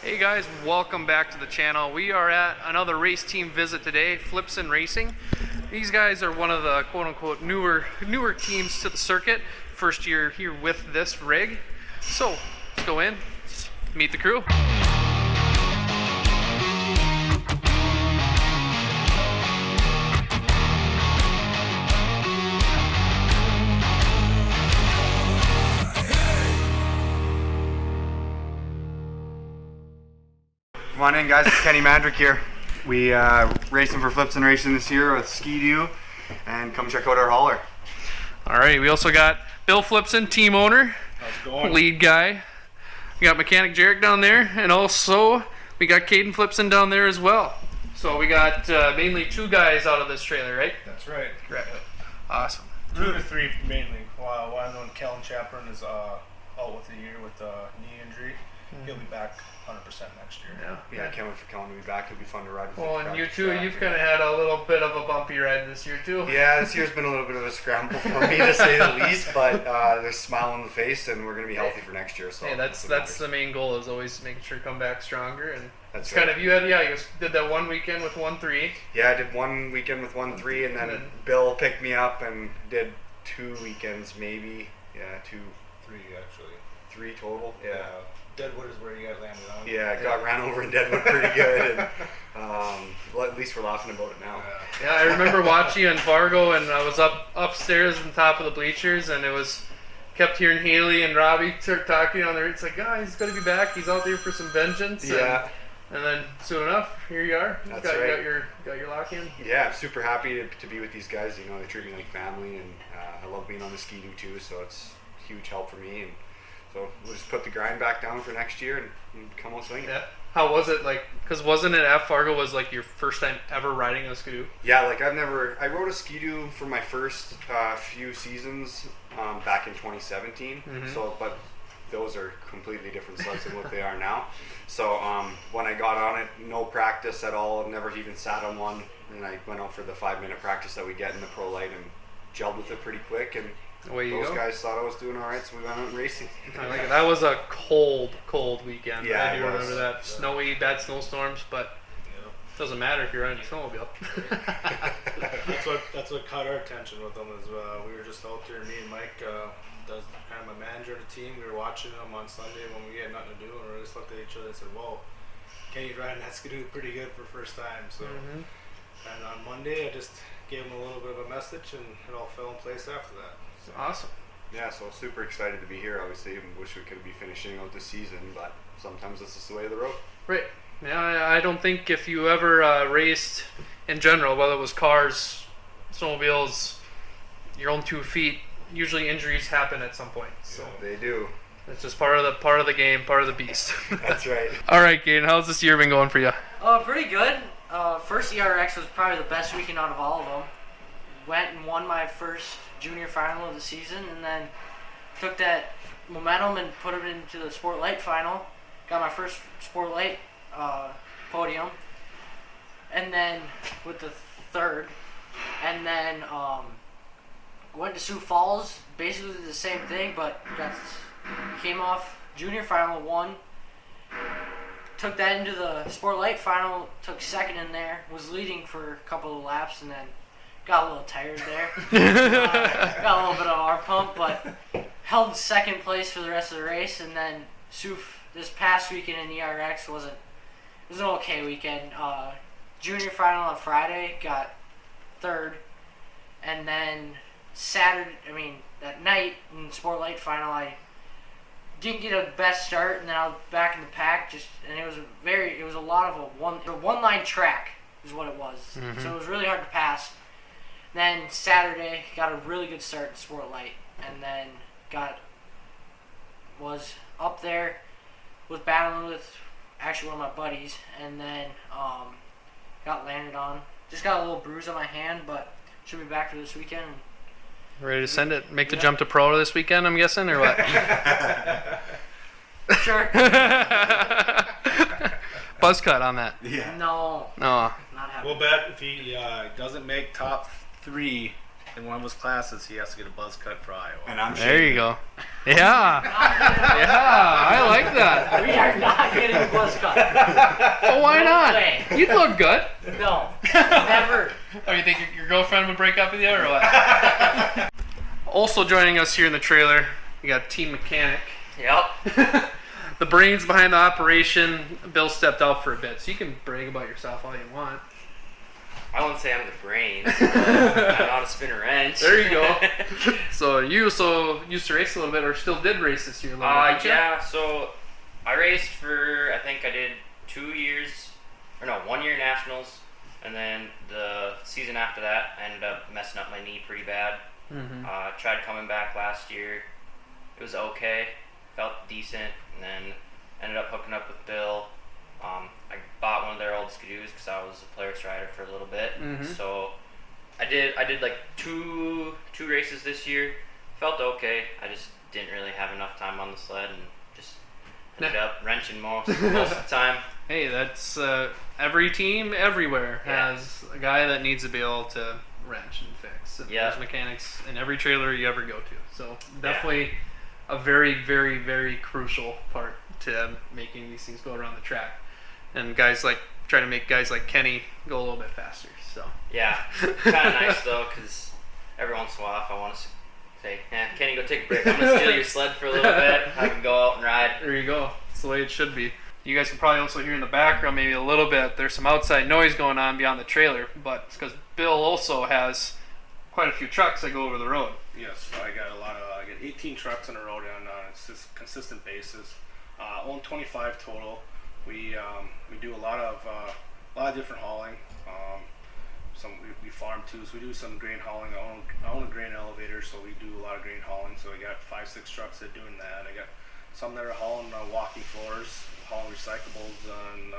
Hey guys, welcome back to the channel. We are at another race team visit today, Pflipsen Racing. These guys are one of the quote-unquote newer teams to the circuit. First year here with this rig. So let's go in, meet the crew. Come on in, guys. It's Kenny Mandryk here. We racing for Pflipsen Racing this year with Ski-Doo, and come check out our hauler. All right, we also got Bill Pflipsen, team owner, How's it going? lead guy. We got mechanic Jarek down there, and also we got Caiden Pflipsen down there as well. So we got mainly two guys out of this trailer, right? That's right. Right. Awesome. 2 to 3 mainly. One Kellen Chaperon is out with a year with a knee injury. He'll be back 100% next year. Yeah, I can't wait for Kellen to be back. It'll be fun to ride with him. Well, and you too, you've kind of had a little bit of a bumpy ride this year too. Yeah, this year's been a little bit of a scramble for me, to say the least, but there's a smile on the face, and we're going to be healthy for next year. So Hey, that's the main goal, is always making sure to come back stronger. And That's it's right. kind of, you did that one weekend with 1-3. Yeah, I did one weekend with 1-3, and then Bill picked me up and did 2 weekends, maybe. Yeah, 2, 3 actually. 3 total. Yeah. Deadwood is where you guys landed on. Yeah, got ran over in Deadwood pretty good, and well, at least we're laughing about it now. Yeah, I remember watching you in Fargo, and I was upstairs on top of the bleachers, and kept hearing Haley and Robbie talking on there. It's like, he's going to be back. He's out there for some vengeance. Yeah. And then soon enough, here you are. That's got right. your lock in. Yeah, I'm super happy to be with these guys. You know, they treat me like family, and I love being on the Ski-Doo too, so it's a huge help for me. And so we'll just put the grind back down for next year and come out swinging. Yeah. How was it, like, because wasn't it at Fargo was like your first time ever riding a Ski-Doo? Yeah, like I rode a Ski-Doo for my first few seasons back in 2017. Mm-hmm. So, but those are completely different sleds than what they are now. So when I got on it, no practice at all. I've never even sat on one. And I went out for the 5-minute practice that we get in the Pro Lite and gelled with it pretty quick. And Away you those go. guys thought I was doing all right, so we went out racing. I like it. That was a cold weekend. Yeah, I do it was. remember that. Snowy, bad snowstorms, but it doesn't matter if you're riding a snowmobile. That's what caught our attention with them is we were just out there. Me and Mike, does kind of my manager of the team. We were watching them on Sunday when we had nothing to do, and we just looked at each other and said, "Whoa, Kenny's riding that Ski-Doo pretty good for first time." So, and on Monday, I just gave him a little bit of a message, and it all fell in place after that. So. Awesome. Yeah, so super excited to be here. Obviously, I wish we could be finishing out the season, but sometimes it's just the way of the road. Right. Yeah, I don't think if you ever raced in general, whether it was cars, snowmobiles, your own 2 feet, usually injuries happen at some point. So They do. it's just part of the game, part of the beast. That's right. All right, Caden, how's this year been going for you? Pretty good. First ERX was probably the best weekend out of all of them. Went and won my first junior final of the season, and then took that momentum and put it into the Sport Lite final. Got my first Sport Lite podium, and then with the third, and then went to Sioux Falls. Basically the same thing, but came off junior final, won. Took that into the Sport Lite final, took second in there, was leading for a couple of laps, and then got a little tired there. Got a little bit of arm pump, but held second place for the rest of the race. And then this past weekend in ERX was an okay weekend. Junior final on Friday, got third, and then that night in Sport Lite final, I didn't get a best start, and then I was back in the pack. And it was a lot of a one-line track is what it was. Mm-hmm. So it was really hard to pass. Then Saturday got a really good start in Sport Lite, and then was up there, was battling with actually one of my buddies, and then got landed on. Just got a little bruise on my hand, but should be back for this weekend. Ready to send it? Make the jump to pro this weekend, I'm guessing, or what? Sure. Buzz cut on that. Yeah. No, No. not happening. We'll bet if he doesn't make top 3 in one of his classes, he has to get a buzz cut for Iowa. And I'm There you shaving. go. Yeah. Yeah, I like that. We are not getting a buzz cut. Oh, why No not? way. You'd look good. No, never. Oh, you think your girlfriend would break up with you or what? Also joining us here in the trailer, we got Team Mechanic. Yep. The brains behind the operation. Bill stepped out for a bit, so you can brag about yourself all you want. I wouldn't say I'm the brains. I know how to spin a wrench. There you go. So you used to race a little bit, or still did race this year a little bit, didn't you? Yeah, so I raced for, I think I did 1 year nationals, and then the season after that, I ended up messing up my knee pretty bad. Mm-hmm. Tried coming back last year. It was okay, felt decent, and then ended up hooking up with Bill. I bought one of their old skidoos because I was a player's rider for a little bit. Mhm. So I did like two races this year. Felt okay. I just didn't really have enough time on the sled and just ended up wrenching most of the time. Hey, that's every team everywhere Yeah. has a guy that needs to be able to wrench and fix. And Yeah. There's mechanics in every trailer you ever go to. So definitely a very, very, very crucial part to making these things go around the track. And try to make guys like Kenny go a little bit faster. So Yeah, kind of nice though, because every once in a while, if I want to say, Kenny, go take a break. I'm gonna steal your sled for a little bit. I can go out and ride. there you go. That's the way it should be. You guys can probably also hear in the background maybe a little bit. There's some outside noise going on beyond the trailer, but it's because Bill also has quite a few trucks that go over the road. Yes, I got 18 trucks on the road on a consistent basis. Own 25 total. We do a lot of different hauling. We farm too, so we do some grain hauling. I own a grain elevator, so we do a lot of grain hauling. So I got 5-6 trucks that are doing that. I got some that are hauling walking floors, hauling recyclables and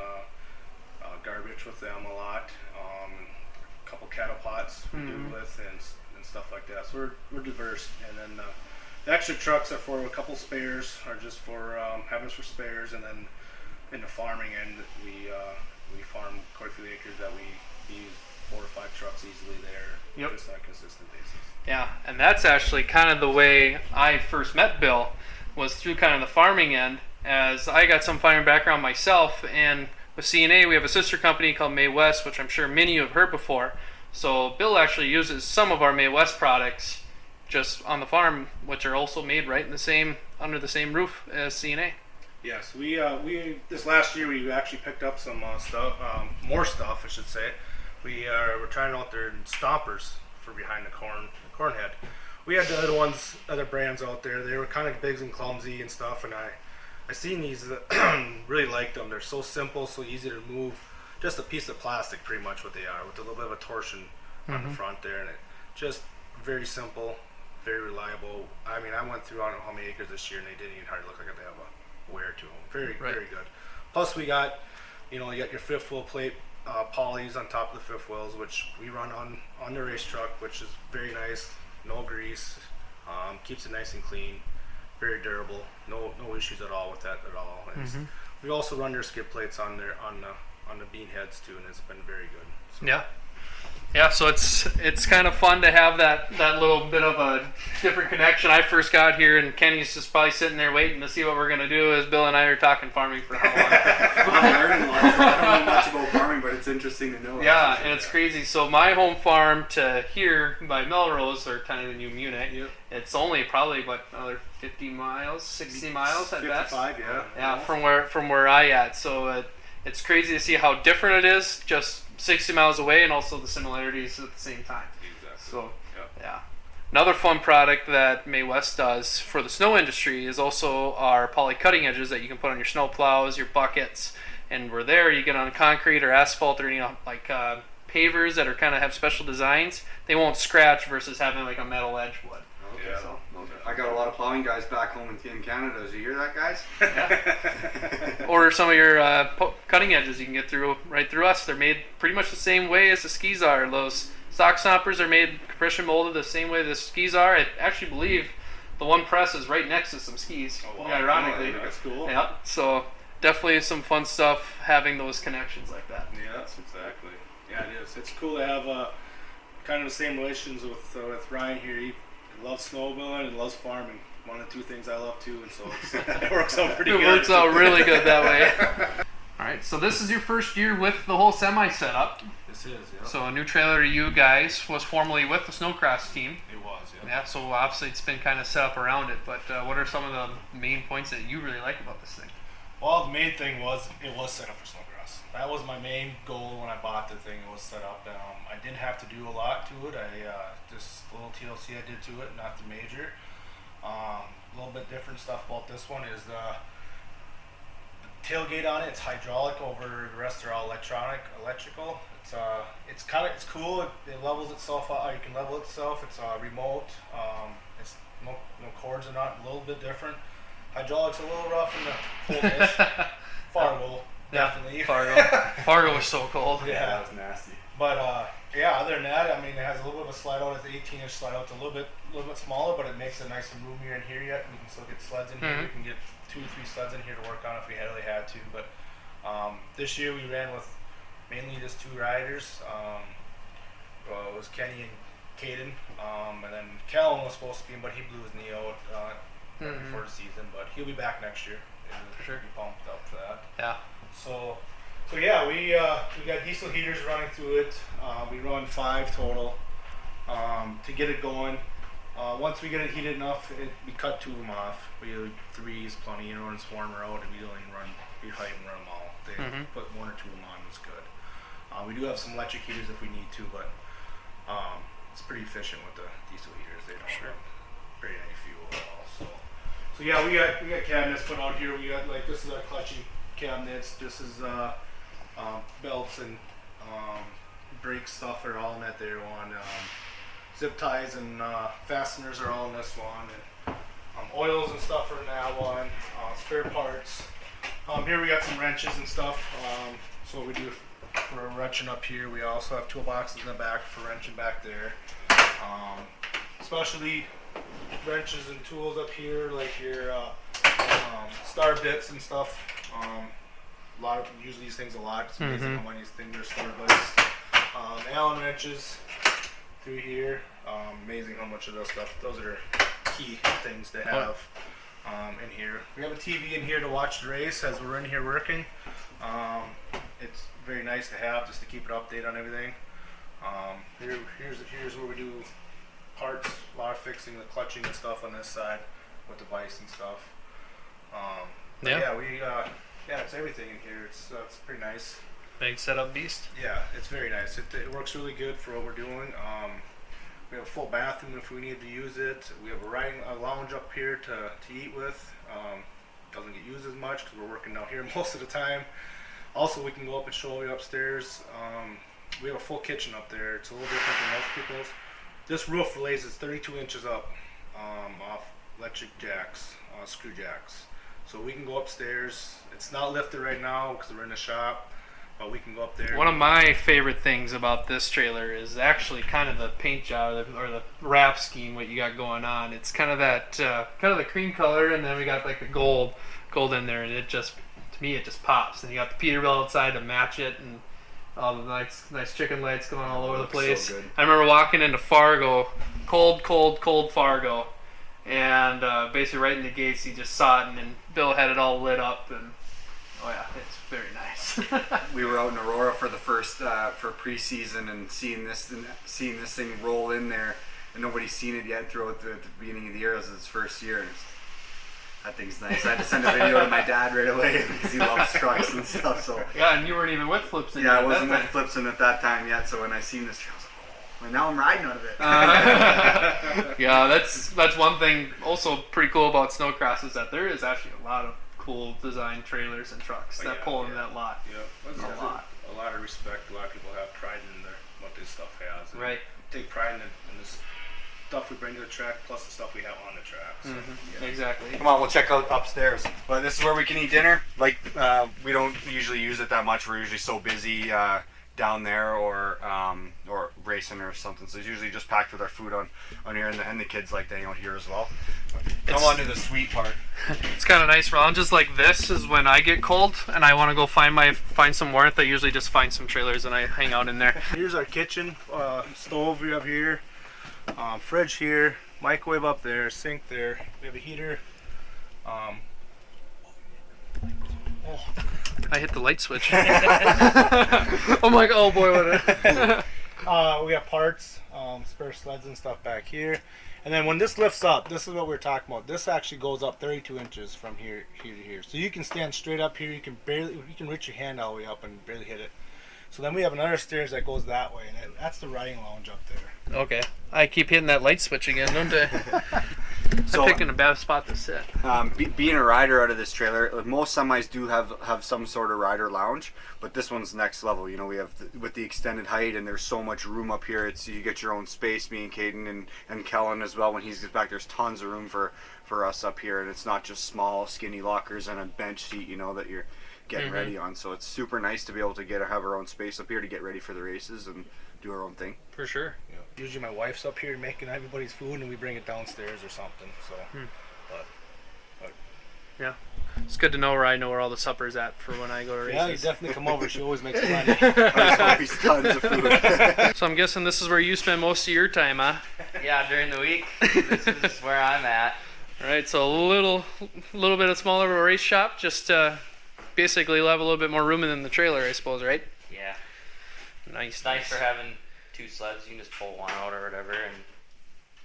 garbage with them a lot. A couple cattle pots we do with and stuff like that. So we're diverse. And then the extra trucks are for a couple spares, are just for having for spares. And then in the farming end, we farm quite a few acres that we use 4 or 5 trucks easily there. Yep. Just on a consistent basis. Yeah, and that's actually kind of the way I first met Bill, was through kind of the farming end, as I got some farming background myself, and with CNA we have a sister company called May West, which I'm sure many of you have heard before. So Bill actually uses some of our May West products just on the farm, which are also made right in the same, under the same roof as CNA. Yes, we this last year we actually picked up some stuff, more stuff I should say. We're trying out their stompers for behind the corn head. We had the other brands out there. They were kind of big and clumsy and stuff, and I seen these really liked them. They're so simple, so easy to move. Just a piece of plastic, pretty much what they are, with a little bit of a torsion on the front there, and it just very simple, very reliable. I mean, I went through I don't know how many acres this year, and they didn't even hardly look like they have a wear to them. Very good. Plus, we got you got your fifth wheel plate polys on top of the fifth wheels, which we run on the race truck, which is very nice. No grease, keeps it nice and clean, very durable. No issues at all with that at all. And we also run their skid plates on the bean heads too, and it's been very good. So. Yeah, so it's kind of fun to have that little bit of a different connection. I first got here, and Kenny's just probably sitting there waiting to see what we're going to do as Bill and I are talking farming for how long. I'm learning lots. I don't know much about farming, but it's interesting to know. Yeah, and it's crazy. So my home farm to here by Melrose, or kind of the new Munich, it's only probably another 50 miles, 60 miles at best. 55, yeah. Yeah, from where I at. So it's crazy to see how different it is, just 60 miles away, and also the similarities at the same time. Exactly. So yeah. Another fun product that May West does for the snow industry is also our poly cutting edges that you can put on your snow plows, your buckets, and we're there. You get on concrete or asphalt or pavers that are kind of have special designs. They won't scratch versus having like a metal edge would. Okay, Yeah. so I got a lot of plowing guys back home in Canada. Did you hear that, guys? Or some of your cutting edges you can get right through us. They're made pretty much the same way as the skis are. Those stock stompers are made compression molded the same way the skis are. I actually believe the one press is right next to some skis. Oh, wow. Ironically. Oh, that's cool. Yeah. So definitely some fun stuff having those connections like that. Yeah, that's exactly. Yeah, it is. It's cool to have kind of the same relations with Ryan here. He loves snowmobiling and loves farming. One of the two things I love too, and so it works out pretty good. It works out really good that way. All right, so this is your first year with the whole semi setup. This is, yeah. So a new trailer to you guys was formerly with the Snocross team. It was, yeah. Yeah, so obviously it's been kind of set up around it, but what are some of the main points that you really like about this thing? Well, the main thing was it was set up for snowcross. That was my main goal when I bought the thing. It was set up. I didn't have to do a lot to it. Just a little TLC I did to it, not the major. A little bit different stuff about this one is the tailgate on it. It's hydraulic. Over the rest are all electrical. It's cool. It levels itself out. You can level itself. It's remote. It's no cords or not. A little bit different. Hydraulics a little rough in the coldness. Fargo, definitely. Fargo was so cold. Yeah, that was nasty. But other than that, I mean, it has a little bit of a slide out. It's an 18-inch slide out. It's a little bit smaller, but it makes it nice and roomier in here yet. We can still get sleds in here. We can get 2 or 3 sleds in here to work on if we really had to. But this year we ran with mainly just 2 riders. It was Kenny and Caiden, and then Callum was supposed to be in, but he blew his knee out before the season. But he'll be back next year. For sure. Be pumped up for that. Yeah. So yeah, we got diesel heaters running through it. We run 5 total to get it going. Once we get it heated enough, we cut 2 of them off. 3 is plenty. When it's warmer out, we don't even run. We hide and run them all. They put 1 or 2 of them on. It's good. We do have some electric heaters if we need to, but it's pretty efficient with the diesel heaters. They don't run very any fuel at all. So yeah, we got cabinets put out here. We got this is our clutching cabinets. This is belts and brake stuff are all in that there one. Zip ties and fasteners are all in this one. And oils and stuff are in that one. Spare parts. Here we got some wrenches and stuff. So what we do for wrenching up here, we also have toolboxes in the back for wrenching back there. Especially wrenches and tools up here, like your star bits and stuff. Use these things a lot. It's amazing how many things are star bits. Allen wrenches through here. Amazing how much of those stuff. Those are key things to have in here. We have a TV in here to watch the race as we're in here working. It's very nice to have just to keep it updated on everything. Here's where we do parts, a lot of fixing the clutching and stuff on this side with the vise and stuff. It's everything in here. It's pretty nice. Big setup beast. Yeah, it's very nice. It works really good for what we're doing. We have a full bathroom if we need to use it. We have a lounge up here to eat with. Doesn't get used as much because we're working out here most of the time. Also, we can go up and show you upstairs. We have a full kitchen up there. It's a little different than most people's. This roof raises 32 inches up off electric jacks, screw jacks. So we can go upstairs. It's not lifted right now because we're in the shop, but we can go up there. One of my favorite things about this trailer is actually kind of the paint job or the wrap scheme what you got going on. It's kind of that kind of the cream color, and then we got like the gold in there, and it just, to me, it just pops. And you got the Peterbilt outside to match it, and all the nice chicken lights going all over the place. So good. I remember walking into Fargo, cold Fargo, and basically right in the gates you just saw it, and then Bill had it all lit up, and oh yeah, it's very nice. We were out in Aurora for the first for preseason and seeing this thing roll in there, and nobody's seen it yet throughout the beginning of the year. It was his first year. And that thing's nice. I had to send a video to my dad right away because he loves trucks and stuff. So yeah, and you weren't even with Pflipsen. Yeah, I wasn't with Pflipsen at that time yet. So when I seen this, I was like, oh, and now I'm riding out of it. Yeah, that's one thing also pretty cool about Snocross is that there is actually a lot of cool design trailers and trucks that pull in that lot. Yeah, a lot of respect. A lot of people have pride in what this stuff has. And right. Take pride in this stuff we bring to the track, plus the stuff we have on the track. So, Exactly. Come on, we'll check out upstairs. But this is where we can eat dinner. Like we don't usually use it that much. We're usually so busy down there or racing or something. So it's usually just packed with our food on here, and the kids like to hang out here as well. Come on to the sweet part. It's kind of nice. Lounges like this is when I get cold and I want to go find some warmth. I usually just find some trailers and I hang out in there. Here's our kitchen, stove we have here, fridge here, microwave up there, sink there. We have a heater. I hit the light switch. Oh my god! Oh boy! What? We have parts, spare sleds and stuff back here. And then when this lifts up, this is what we were talking about. This actually goes up 32 inches from here to here. So you can stand straight up here. You can reach your hand all the way up and barely hit it. So then we have another stairs that goes that way, and that's the riding lounge up there. Okay. I keep hitting that light switch again, don't I? So, I'm picking a bad spot to sit. Being a rider out of this trailer, most semis do have some sort of rider lounge, but this one's next level. You know, we have with the extended height, and there's so much room up here. You get your own space. Me and Caiden and Kellen as well. When he gets back, there's tons of room for us up here, and it's not just small, skinny lockers and a bench seat. You know that you're getting ready on. So it's super nice to be able to have our own space up here to get ready for the races and do our own thing. For sure. Yeah. Usually my wife's up here making everybody's food, and we bring it downstairs or something. So, but Yeah. It's good to know where I know where all the supper's at for when I go to races. yeah, you definitely come over. She always makes plenty. There's always tons of food. So I'm guessing this is where you spend most of your time, huh? Yeah, during the week, this is where I'm at. All right. So a little bit of smaller of a race shop, just basically you'll have a little bit more room in the trailer, I suppose, right? Yeah. Nice. It's nice for having two sleds. You can just pull one out or whatever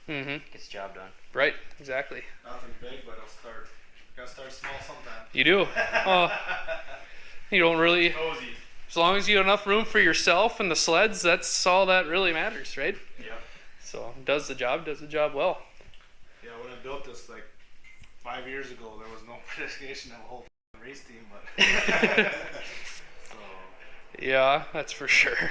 and gets the job done. Right. Exactly. Nothing big, but gotta start small sometime. You do. Oh, you don't really. Cozy. As long as you have enough room for yourself and the sleds, that's all that really matters, right? Yeah. So does the job well. Yeah, when I built this like 5 years ago, there was no predestination of a whole race team, but so. Yeah, that's for sure.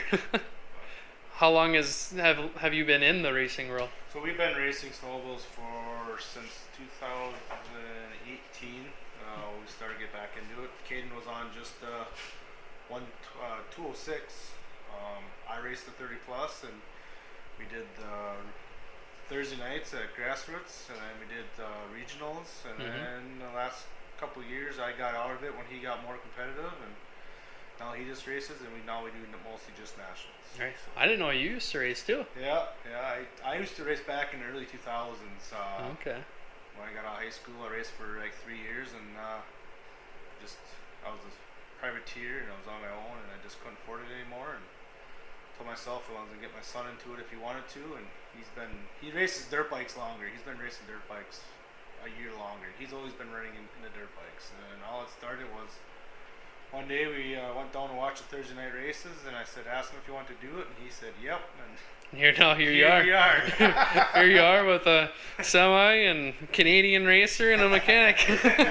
How long have you been in the racing world? So we've been racing snowmobiles since 2018. We started to get back into it. Caiden was on just 206. I raced the 30 plus, and we did Thursday nights at grassroots, and then we did regionals, and then the last couple of years I got out of it when he got more competitive, and now he just races, and we do mostly just nationals. Right. I didn't know you used to race too. Yeah. I used to race back in the early 2000s. Okay. When I got out of high school, I raced for like 3 years, and I was a privateer, and I was on my own, and I just couldn't afford it anymore. And told myself I was gonna get my son into it if he wanted to, and he races dirt bikes longer. He's been racing dirt bikes a year longer. He's always been running in the dirt bikes, and all it started was. One day we went down to watch the Thursday night races, and I asked him if he wanted to do it, and he said, "Yep." And Here you are. we are. Here you are with a semi and Canadian racer and a mechanic. Funny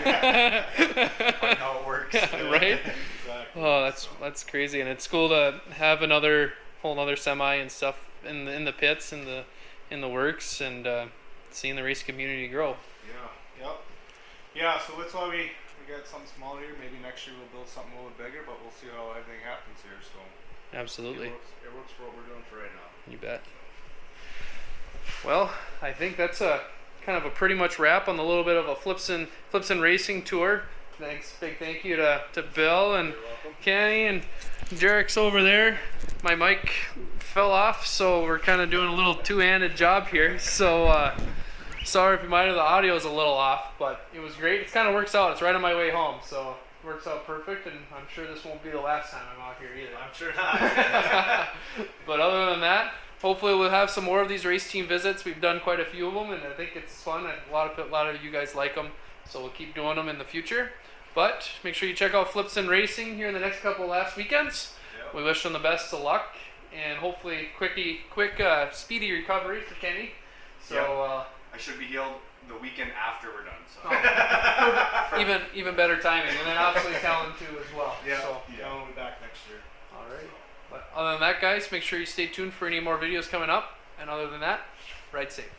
how it works. Right? Exactly. Oh, that's crazy, and it's cool to have whole another semi and stuff in the pits and in the works, and seeing the race community grow. Yeah. Yep. Yeah. So that's why we got something small here. Maybe next year we'll build something a little bigger, but we'll see how everything happens here. So Absolutely. it works for what we're doing for right now. You bet. Well, I think that's a kind of a pretty much wrap on the little bit of a Pflipsen Racing tour. Big thank you to Bill and Kenny, and Derek's over there. My mic fell off, so we're kind of doing a little two-handed job here. So sorry if you might have the audio is a little off, but it was great. It kind of works out. It's right on my way home, so it works out perfect, and I'm sure this won't be the last time I'm out here either. I'm sure not. But other than that, hopefully we'll have some more of these race team visits. We've done quite a few of them, and I think it's fun. A lot of you guys like them, so we'll keep doing them in the future. But make sure you check out Pflipsen Racing here in the next couple of last weekends. Yep. We wish them the best of luck, and hopefully quick, speedy recovery for Kenny. So yep. I should be healed the weekend after we're done. So even better timing, and then obviously Kellen too as well. Yeah. So, We'll be back next year. All right. But other than that, guys, make sure you stay tuned for any more videos coming up. And other than that, ride safe.